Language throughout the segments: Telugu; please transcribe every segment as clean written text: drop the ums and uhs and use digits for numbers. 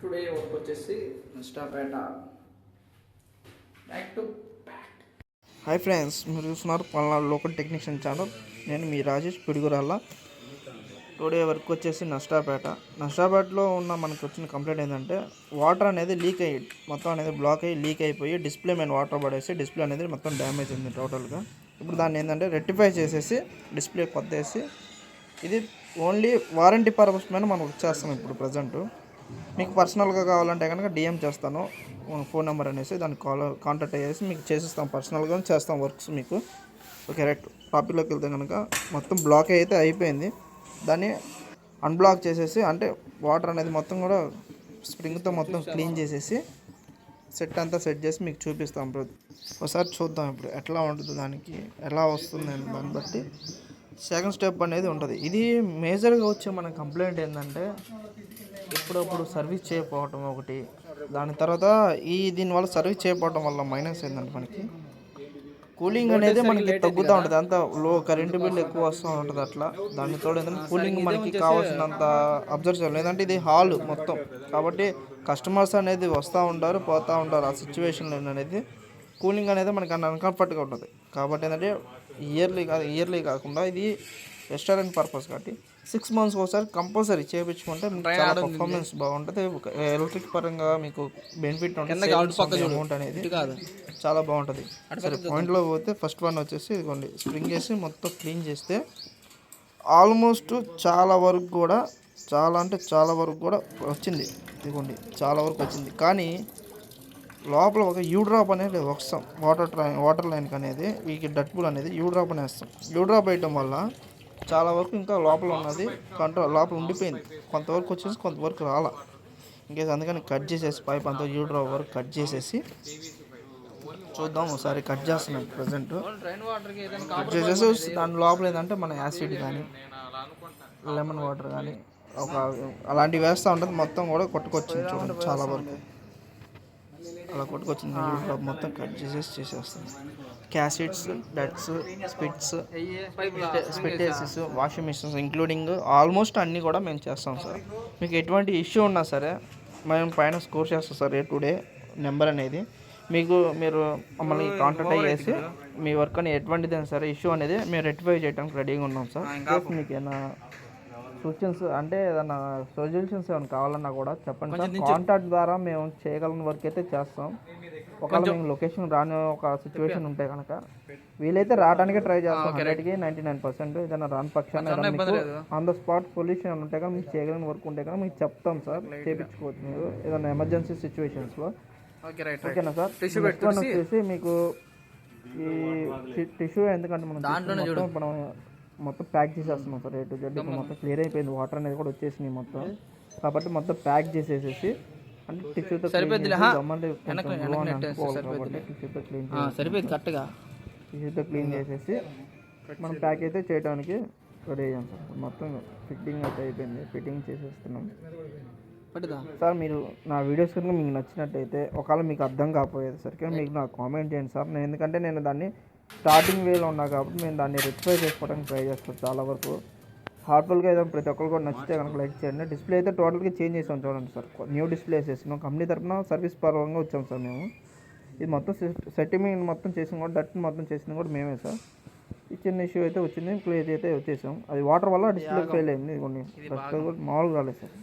టుడే వర్క్ వచ్చేసి Nashtapeta back to back. Hi friends, మీరు చూస్తున్నారు పల్నాడు లోకల్ టెక్నీషియన్ ఛానల్. నేను మీ రాజేష్ పిడుగురాళ్ళ. టుడే వర్క్ వచ్చేసి నష్టాపేటలో ఉన్న మనకు వచ్చిన కంప్లైంట్ ఏంటంటే వాటర్ అనేది లీక్ అయ్యి మొత్తం అనేది బ్లాక్ అయ్యి లీక్ అయిపోయి డిస్ప్లే మీద వాటర్ పడేసి డిస్ప్లే అనేది మొత్తం డ్యామేజ్ అయింది టోటల్గా. ఇప్పుడు దాన్ని ఏంటంటే రెక్టిఫై చేసేసి డిస్ప్లే కొత్తేసి ఇది ఓన్లీ వారంటీ పర్పస్ మీద మనం చేస్తాం. ఇప్పుడు ప్రజెంట్ మీకు పర్సనల్గా కావాలంటే కనుక డిఎం చేస్తాను, ఫోన్ నెంబర్ అనేసి దాన్ని కాంటాక్ట్ అయ్యేసి మీకు చేసిస్తాం, పర్సనల్గా చేస్తాం వర్క్స్ మీకు. Okay right. టాపిక్లోకి వెళ్తే కనుక మొత్తం బ్లాక్ అయితే అయిపోయింది. దాన్ని అన్బ్లాక్ చేసేసి అంటే వాటర్ అనేది మొత్తం కూడా స్ప్రింగ్తో మొత్తం క్లీన్ చేసేసి సెట్ అంతా సెట్ చేసి మీకు చూపిస్తాం. ఒకసారి చూద్దాం ఇప్పుడు ఎట్లా ఉంటుంది, దానికి ఎలా వస్తుంది అని దాన్ని బట్టి సెకండ్ స్టెప్ అనేది ఉంటుంది. ఇది మేజర్గా వచ్చే మన కంప్లైంట్ ఏంటంటే ఇప్పుడప్పుడు సర్వీస్ చేయకపోవటం ఒకటి. దాని తర్వాత దీనివల్ల సర్వీస్ చేయకపోవడం వల్ల మైనస్ ఏంటంటే మనకి కూలింగ్ అనేది మనకి తగ్గుతూ ఉంటుంది. అంతా కరెంటు బిల్ ఎక్కువ వస్తూ ఉంటుంది. అట్లా దాని తోడు ఏంటంటే కూలింగ్ మనకి కావాల్సినంత అబ్జర్వ్ చేయాలి. లేదంటే ఇది హాల్ మొత్తం కాబట్టి కస్టమర్స్ అనేది వస్తూ ఉంటారు, పోతూ ఉంటారు. ఆ సిచ్యువేషన్ అనేది కూలింగ్ అనేది మనకి అన్కంఫర్ట్గా ఉంటుంది. కాబట్టి ఏంటంటే ఇయర్లీ కాకుండా ఇది రెస్టారెంట్ పర్పస్ కాబట్టి 6 months ఒకసారి కంపల్సరీ చేయించుకుంటే చాలా పర్ఫార్మెన్స్ బాగుంటుంది. ఎలక్ట్రిక్ పరంగా మీకు బెనిఫిట్ ఉంటుంది. అమౌంట్ అనేది చాలా బాగుంటుంది. సరే పాయింట్లో పోతే ఫస్ట్ వన్ వచ్చేసి ఇదిగోండి, స్ప్రింగ్ వేసి మొత్తం క్లీన్ చేస్తే ఆల్మోస్ట్ చాలా వరకు కూడా వచ్చింది. ఇదిగోండి చాలా వరకు వచ్చింది. కానీ లోపల ఒక యూ డ్రాప్ అనేది వస్తాం వాటర్ లైన్కి అనేది ఈ డట్పుల్ అనేది యూ డ్రాప్ అని వేస్తాం. యూ డ్రాప్ వేయటం వల్ల చాలా వరకు ఇంకా లోపల ఉన్నది లోపల ఉండిపోయింది. కొంతవరకు వచ్చేసి కొంతవరకు రాలా. ఇంకేసి అందుకని కట్ చేసేసి పైప్ అంతా యూ డ్రాప్ వరకు కట్ చేసేసి చూద్దాం. ఒకసారి కట్ చేస్తున్నాం ప్రజెంట్. కట్ చేసేసి దాని లోపల ఏంటంటే మన యాసిడ్ కానీ లెమన్ వాటర్ కానీ అలాంటివి వేస్తూ ఉంటుంది. మొత్తం కూడా కొట్టుకొచ్చింది చూడండి చాలా వరకు. అలా కొట్టుకొచ్చింది మొత్తం కట్ చేసేస్తాం. క్యాసెట్స్, డట్స్, స్పిట్టేసిస్, వాషింగ్ మిషన్స్ ఇంక్లూడింగ్ ఆల్మోస్ట్ అన్నీ కూడా మేము చేస్తాం సార్. మీకు ఎటువంటి ఇష్యూ ఉన్నా సరే మేము పైన స్కోర్ చేస్తాం సార్. టుడే నెంబర్ అనేది మీరు మమ్మల్ని కాంటాక్ట్ అయ్యేసి మీ వర్క్ అని ఎటువంటిదైనా సరే ఇష్యూ అనేది మేము రెక్టిఫై చేయడానికి రెడీగా ఉన్నాం సార్. మీకు ఏమైనా సూచన్స్ అంటే ఏదైనా సొల్యూషన్స్ ఏమైనా కావాలన్నా కూడా చెప్పండి సార్. కాంటాక్ట్ ద్వారా మేము చేయగలిగిన వర్క్ అయితే చేస్తాం. ఒకవేళ మేము లొకేషన్ రాని ఒక సిచ్యువేషన్ ఉంటే కనుక వీలైతే రావడానికే ట్రై చేస్తాం. 99% ఏదైనా రాని పక్షాన్ని ఆన్ ద స్పాట్ సొల్యూషన్ ఉంటే కానీ మీకు చేయగలిగిన వర్క్ ఉంటే కానీ మీకు చెప్తాం సార్. చేయించుకోవచ్చు మీరు ఏదైనా ఎమర్జెన్సీ సిచ్యువేషన్స్లో. ఓకేనా సార్? వచ్చేసి మీకు ఈ టిష్యూ ఎందుకంటే మనం మొత్తం ప్యాక్ చేసేస్తున్నాం సార్. A to Z మొత్తం క్లియర్ అయిపోయింది. వాటర్ అనేది కూడా వచ్చేసినాయి మొత్తం. కాబట్టి మొత్తం ప్యాక్ చేసేసేసి అంటే టిష్యూతో టిష్యూతో క్లీన్ చేసేసి మనం ప్యాక్ అయితే చేయడానికి రెడీ అయ్యాం సార్. మొత్తం ఫిట్టింగ్ అయితే అయిపోయింది. ఫిట్టింగ్ చేసేస్తున్నాం సార్. మీరు నా వీడియోస్ కనుక మీకు నచ్చినట్టయితే ఒకవేళ మీకు అర్థం కాకపోయేది సరికి మీకు నాకు కామెంట్ చేయండి సార్. ఎందుకంటే నేను దాన్ని స్టార్టింగ్ వేలో ఉన్నా కాబట్టి మేము దాన్ని రెక్టిఫై చేసుకోవడానికి ట్రై చేస్తాం. చాలా వరకు హార్ట్ఫుల్గా ఏదైనా ప్రతి ఒక్కరు కూడా నచ్చితే కనుక లైక్ చేయండి. డిస్ప్లే అయితే టోటల్గా చేంజ్ చేసాం చూడండి సార్. న్యూ డిస్ప్లే వేసేసినాం. కంపెనీ తరఫున సర్వీస్ పరంగా వచ్చాం సార్ మేము. ఇది మొత్తం సెట్టింగ్ మొత్తం చేసాం కూడా, డట్ మొత్తం చేసింది కూడా మేమే సార్. ఈ చిన్న ఇష్యూ అయితే వచ్చింది, క్లియర్ అయితే వచ్చేసాం. అది వాటర్ వల్ల డిస్ప్లే ఫెయిల్ అయింది. కొన్ని కూడా మామూలుగా రాలేదు సార్.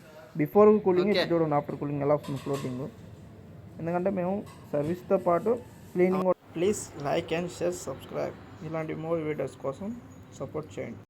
బిఫోర్ కూలింగ్ చూడండి, ఆఫ్టర్ కూలింగ్ ఎలా వస్తుంది ఫ్లోటింగ్. ఎందుకంటే మేము సర్వీస్తో పాటు cleaning. Please like and share, subscribe. ఇలాంటి మోర్ వీడియోస్ కోసం సపోర్ట్ చేయండి.